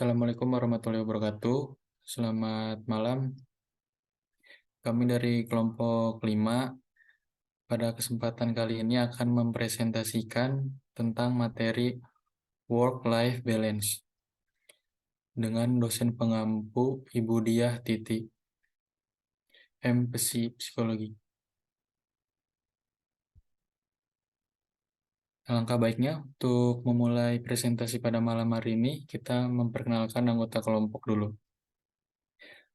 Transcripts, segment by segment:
Assalamualaikum warahmatullahi wabarakatuh. Selamat malam. Kami dari kelompok 5 pada kesempatan kali ini akan mempresentasikan tentang materi work-life balance dengan dosen pengampu Ibu Diah Titi, MPSI Psikologi. Alangkah baiknya untuk memulai presentasi pada malam hari ini, kita memperkenalkan anggota kelompok dulu.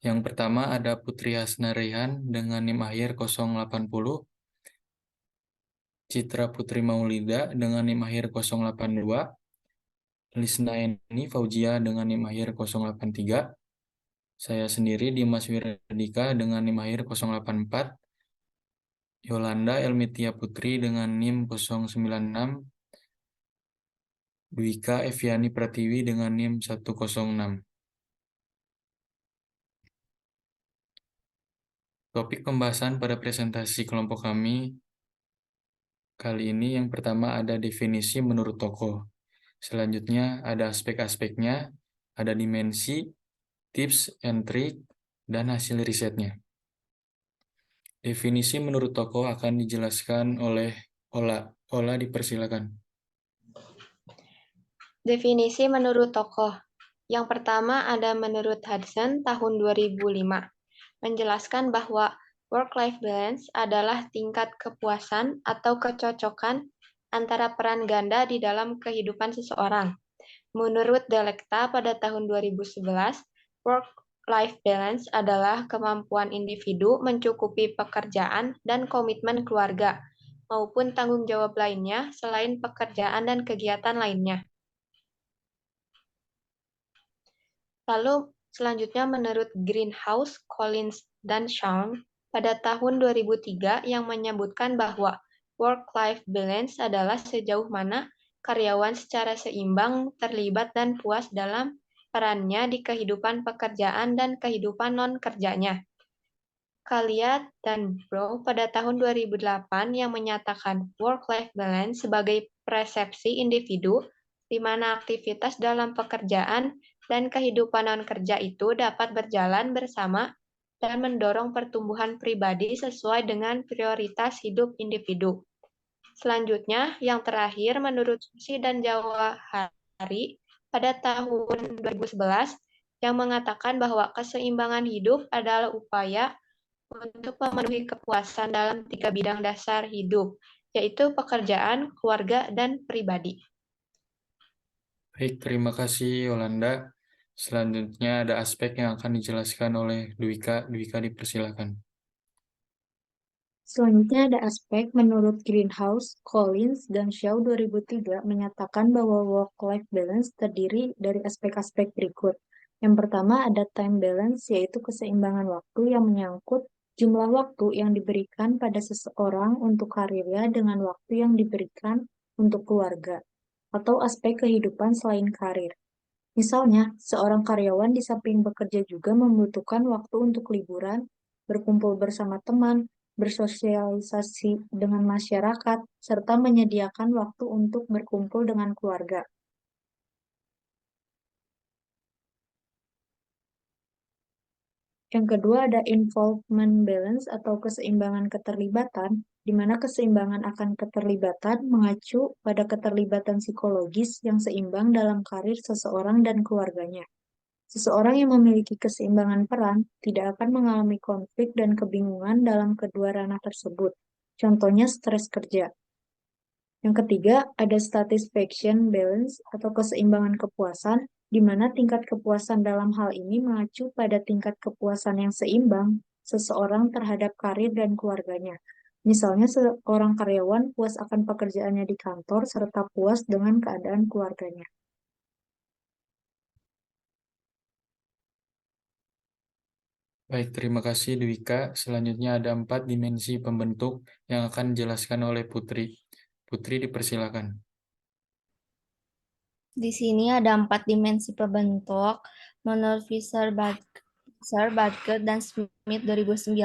Yang pertama ada Putri Hasna Rehan dengan NIM akhir 080, Citra Putri Maulida dengan NIM akhir 082, Lisna Eni Fauzia dengan NIM akhir 083, saya sendiri Dimas Wiradika dengan NIM akhir 084, Yolanda Elmitia Putri dengan NIM 096, Dwika Eviani Pratiwi dengan NIM 106. Topik pembahasan pada presentasi kelompok kami kali ini yang pertama ada definisi menurut tokoh. Selanjutnya ada aspek-aspeknya, ada dimensi, tips and trick, dan hasil risetnya. Definisi menurut tokoh akan dijelaskan oleh Ola. Ola, dipersilakan. Definisi menurut tokoh. Yang pertama ada menurut Hudson tahun 2005, menjelaskan bahwa work-life balance adalah tingkat kepuasan atau kecocokan antara peran ganda di dalam kehidupan seseorang. Menurut Delecta pada tahun 2011, work-life balance adalah kemampuan individu mencukupi pekerjaan dan komitmen keluarga, maupun tanggung jawab lainnya selain pekerjaan dan kegiatan lainnya. Lalu selanjutnya menurut Greenhouse, Collins, dan Shawn pada tahun 2003 yang menyebutkan bahwa work-life balance adalah sejauh mana karyawan secara seimbang terlibat dan puas dalam perannya di kehidupan pekerjaan dan kehidupan non-kerjanya. Kalia dan Bro pada tahun 2008 yang menyatakan work-life balance sebagai persepsi individu di mana aktivitas dalam pekerjaan dan kehidupan non-kerja itu dapat berjalan bersama dan mendorong pertumbuhan pribadi sesuai dengan prioritas hidup individu. Selanjutnya, yang terakhir menurut Susi dan Jawahari pada tahun 2011 yang mengatakan bahwa keseimbangan hidup adalah upaya untuk memenuhi kepuasan dalam 3 bidang dasar hidup, yaitu pekerjaan, keluarga, dan pribadi. Baik, terima kasih Yolanda. Selanjutnya ada aspek yang akan dijelaskan oleh Dwika. Dwika, dipersilakan. Selanjutnya ada aspek menurut Greenhouse, Collins, dan Shaw 2003 menyatakan bahwa work-life balance terdiri dari aspek-aspek berikut. Yang pertama ada time balance, yaitu keseimbangan waktu yang menyangkut jumlah waktu yang diberikan pada seseorang untuk karirnya dengan waktu yang diberikan untuk keluarga, atau aspek kehidupan selain karir. Misalnya, seorang karyawan di samping bekerja juga membutuhkan waktu untuk liburan, berkumpul bersama teman, bersosialisasi dengan masyarakat, serta menyediakan waktu untuk berkumpul dengan keluarga. Yang kedua ada involvement balance atau keseimbangan keterlibatan, di mana keseimbangan akan keterlibatan mengacu pada keterlibatan psikologis yang seimbang dalam karir seseorang dan keluarganya. Seseorang yang memiliki keseimbangan peran tidak akan mengalami konflik dan kebingungan dalam kedua ranah tersebut. Contohnya stres kerja. Yang ketiga, ada satisfaction balance atau keseimbangan kepuasan, di mana tingkat kepuasan dalam hal ini mengacu pada tingkat kepuasan yang seimbang seseorang terhadap karir dan keluarganya. Misalnya, seorang karyawan puas akan pekerjaannya di kantor serta puas dengan keadaan keluarganya. Baik, terima kasih Dwika. Selanjutnya ada 4 dimensi pembentuk yang akan dijelaskan oleh Putri. Putri, dipersilakan. Di sini ada 4 dimensi pembentuk menurut Fisher, Barker, dan Smith 2009.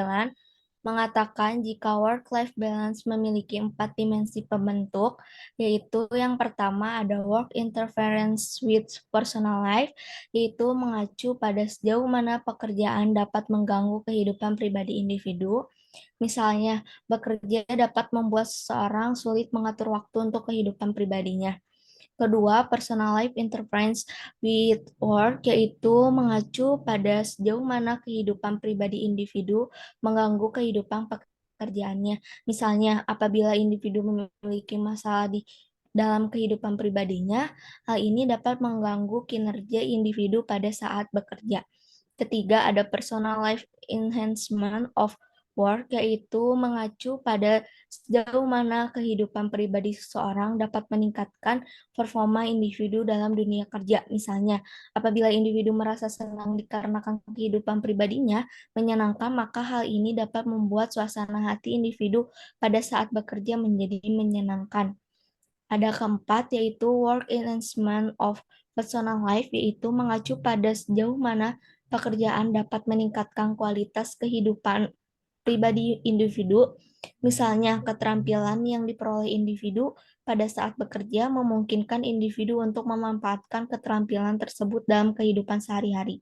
mengatakan jika work-life balance memiliki 4 dimensi pembentuk, yaitu yang pertama ada work interference with personal life, yaitu mengacu pada sejauh mana pekerjaan dapat mengganggu kehidupan pribadi individu. Misalnya, bekerja dapat membuat seseorang sulit mengatur waktu untuk kehidupan pribadinya. Kedua, personal life interference with work, yaitu mengacu pada sejauh mana kehidupan pribadi individu mengganggu kehidupan pekerjaannya. Misalnya, apabila individu memiliki masalah di dalam kehidupan pribadinya, hal ini dapat mengganggu kinerja individu pada saat bekerja. Ketiga, ada personal life enhancement of work, yaitu mengacu pada sejauh mana kehidupan pribadi seseorang dapat meningkatkan performa individu dalam dunia kerja. Misalnya, apabila individu merasa senang dikarenakan kehidupan pribadinya menyenangkan, maka hal ini dapat membuat suasana hati individu pada saat bekerja menjadi menyenangkan. Ada keempat, yaitu work enhancement of personal life, yaitu mengacu pada sejauh mana pekerjaan dapat meningkatkan kualitas kehidupan pribadi individu. Misalnya, keterampilan yang diperoleh individu pada saat bekerja memungkinkan individu untuk memanfaatkan keterampilan tersebut dalam kehidupan sehari-hari.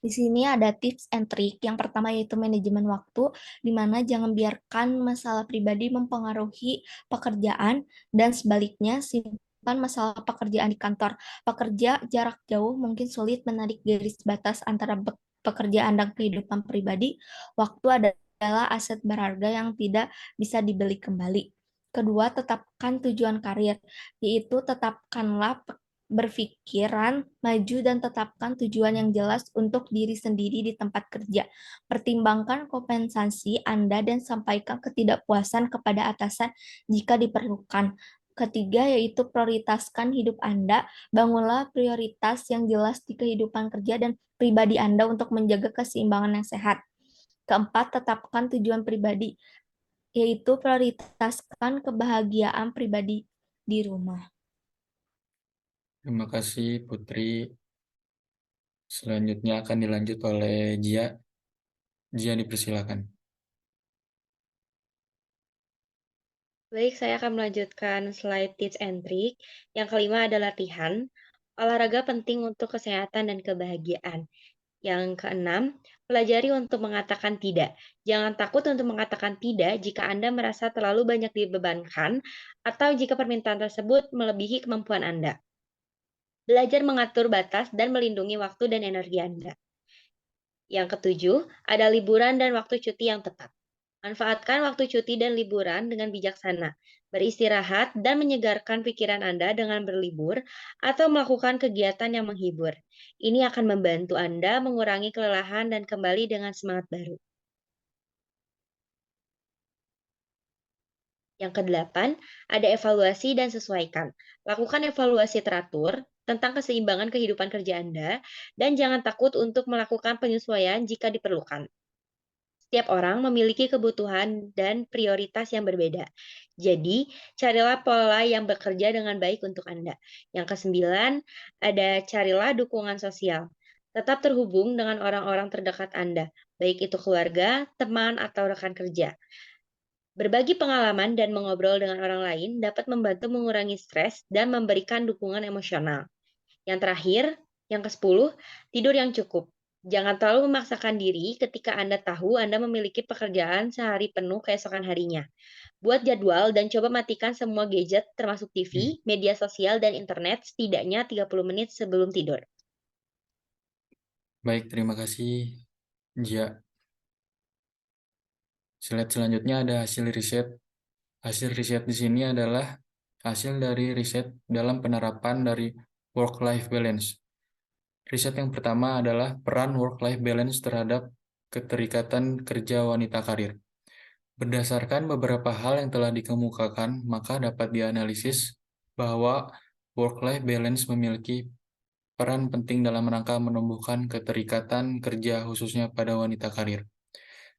Di sini ada tips and trick. Yang pertama yaitu manajemen waktu, di mana jangan biarkan masalah pribadi mempengaruhi pekerjaan, dan sebaliknya simpan masalah pekerjaan di kantor. Pekerja jarak jauh mungkin sulit menarik garis batas antara pekerjaan dan kehidupan pribadi. Waktu adalah aset berharga yang tidak bisa dibeli kembali. Kedua, tetapkan tujuan karir, yaitu tetapkanlah berpikiran maju dan tetapkan tujuan yang jelas untuk diri sendiri di tempat kerja. Pertimbangkan kompensasi Anda dan sampaikan ketidakpuasan kepada atasan jika diperlukan. Ketiga, yaitu prioritaskan hidup Anda. Bangunlah prioritas yang jelas di kehidupan kerja dan pribadi Anda untuk menjaga keseimbangan yang sehat. Keempat, tetapkan tujuan pribadi, yaitu prioritaskan kebahagiaan pribadi di rumah. Terima kasih Putri. Selanjutnya akan dilanjut oleh Jia. Jia, dipersilakan. Baik, saya akan melanjutkan slide tips and trick. Yang kelima adalah latihan. Olahraga penting untuk kesehatan dan kebahagiaan. Yang keenam, pelajari untuk mengatakan tidak. Jangan takut untuk mengatakan tidak jika Anda merasa terlalu banyak dibebankan atau jika permintaan tersebut melebihi kemampuan Anda. Belajar mengatur batas dan melindungi waktu dan energi Anda. Yang ketujuh, ada liburan dan waktu cuti yang tepat. Manfaatkan waktu cuti dan liburan dengan bijaksana. Beristirahat dan menyegarkan pikiran Anda dengan berlibur atau melakukan kegiatan yang menghibur. Ini akan membantu Anda mengurangi kelelahan dan kembali dengan semangat baru. Yang kedelapan, ada evaluasi dan sesuaikan. Lakukan evaluasi teratur tentang keseimbangan kehidupan kerja Anda dan jangan takut untuk melakukan penyesuaian jika diperlukan. Setiap orang memiliki kebutuhan dan prioritas yang berbeda. Jadi, carilah pola yang bekerja dengan baik untuk Anda. Yang kesembilan, ada carilah dukungan sosial. Tetap terhubung dengan orang-orang terdekat Anda, baik itu keluarga, teman, atau rekan kerja. Berbagi pengalaman dan mengobrol dengan orang lain dapat membantu mengurangi stres dan memberikan dukungan emosional. Yang terakhir, yang ke-10, tidur yang cukup. Jangan terlalu memaksakan diri ketika Anda tahu Anda memiliki pekerjaan sehari penuh keesokan harinya. Buat jadwal dan coba matikan semua gadget termasuk TV, media sosial, dan internet setidaknya 30 menit sebelum tidur. Baik, terima kasih Jia. Slide selanjutnya ada hasil riset. Hasil riset di sini adalah hasil dari riset dalam penerapan dari work-life balance. Riset yang pertama adalah peran work-life balance terhadap keterikatan kerja wanita karir. Berdasarkan beberapa hal yang telah dikemukakan, maka dapat dianalisis bahwa work-life balance memiliki peran penting dalam rangka menumbuhkan keterikatan kerja khususnya pada wanita karir.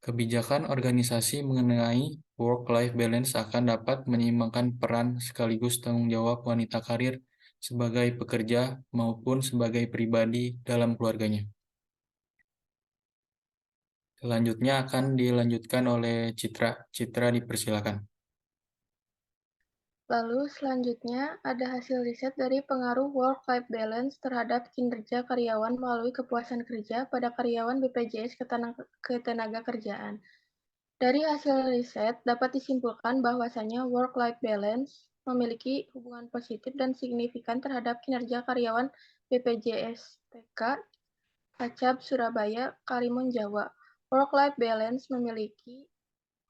Kebijakan organisasi mengenai work-life balance akan dapat menyeimbangkan peran sekaligus tanggung jawab wanita karir sebagai pekerja maupun sebagai pribadi dalam keluarganya. Selanjutnya akan dilanjutkan oleh Citra. Citra, dipersilakan. Lalu selanjutnya ada hasil riset dari pengaruh work-life balance terhadap kinerja karyawan melalui kepuasan kerja pada karyawan BPJS Ketenagakerjaan. Dari hasil riset dapat disimpulkan bahwasanya work-life balance memiliki hubungan positif dan signifikan terhadap kinerja karyawan BPJS TK Kacab Surabaya Karimun Jawa. Work-life balance memiliki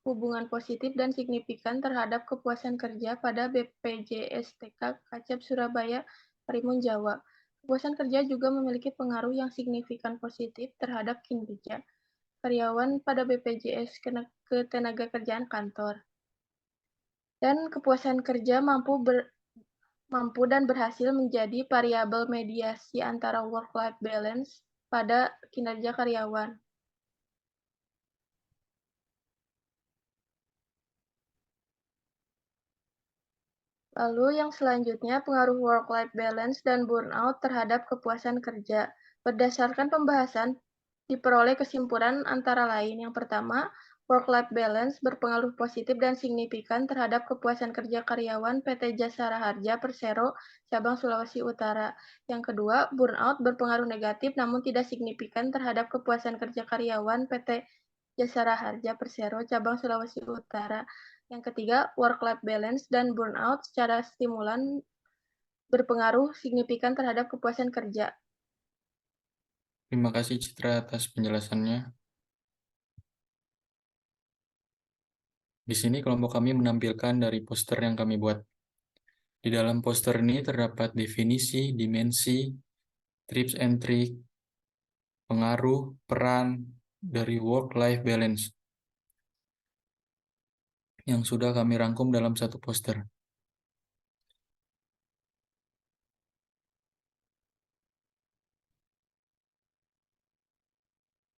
hubungan positif dan signifikan terhadap kepuasan kerja pada BPJSTK Kacab Surabaya Karimun Jawa. Kepuasan kerja juga memiliki pengaruh yang signifikan positif terhadap kinerja karyawan pada BPJS Ketenagakerjaan kantor. Dan kepuasan kerja mampu dan berhasil menjadi variabel mediasi antara work-life balance pada kinerja karyawan. Lalu yang selanjutnya pengaruh work-life balance dan burnout terhadap kepuasan kerja. Berdasarkan pembahasan, diperoleh kesimpulan antara lain. Yang pertama, work-life balance berpengaruh positif dan signifikan terhadap kepuasan kerja karyawan PT Jasara Harja Persero, cabang Sulawesi Utara. Yang kedua, burnout berpengaruh negatif namun tidak signifikan terhadap kepuasan kerja karyawan PT Jasara Harja Persero, cabang Sulawesi Utara. Yang ketiga, work-life balance dan burnout secara stimulan berpengaruh signifikan terhadap kepuasan kerja. Terima kasih Citra atas penjelasannya. Di sini kelompok kami menampilkan dari poster yang kami buat. Di dalam poster ini terdapat definisi, dimensi, tips and trick, pengaruh, peran dari work-life balance yang sudah kami rangkum dalam satu poster.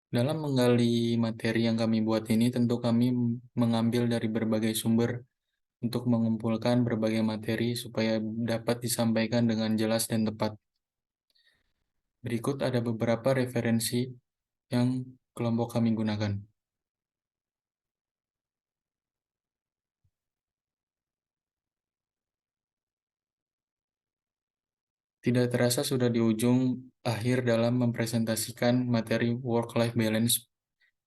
Dalam menggali materi yang kami buat ini, tentu kami mengambil dari berbagai sumber untuk mengumpulkan berbagai materi supaya dapat disampaikan dengan jelas dan tepat. Berikut ada beberapa referensi yang kelompok kami gunakan. Tidak terasa sudah di ujung akhir dalam mempresentasikan materi work-life balance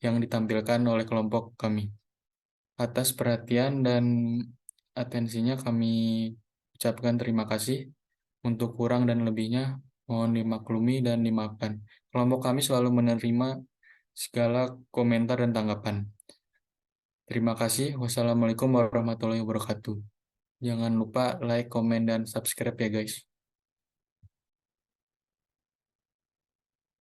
yang ditampilkan oleh kelompok kami. Atas perhatian dan atensinya kami ucapkan terima kasih. Untuk kurang dan lebihnya, mohon dimaklumi dan dimaafkan. Kelompok kami selalu menerima segala komentar dan tanggapan. Terima kasih. Wassalamualaikum warahmatullahi wabarakatuh. Jangan lupa like, komen, dan subscribe ya guys.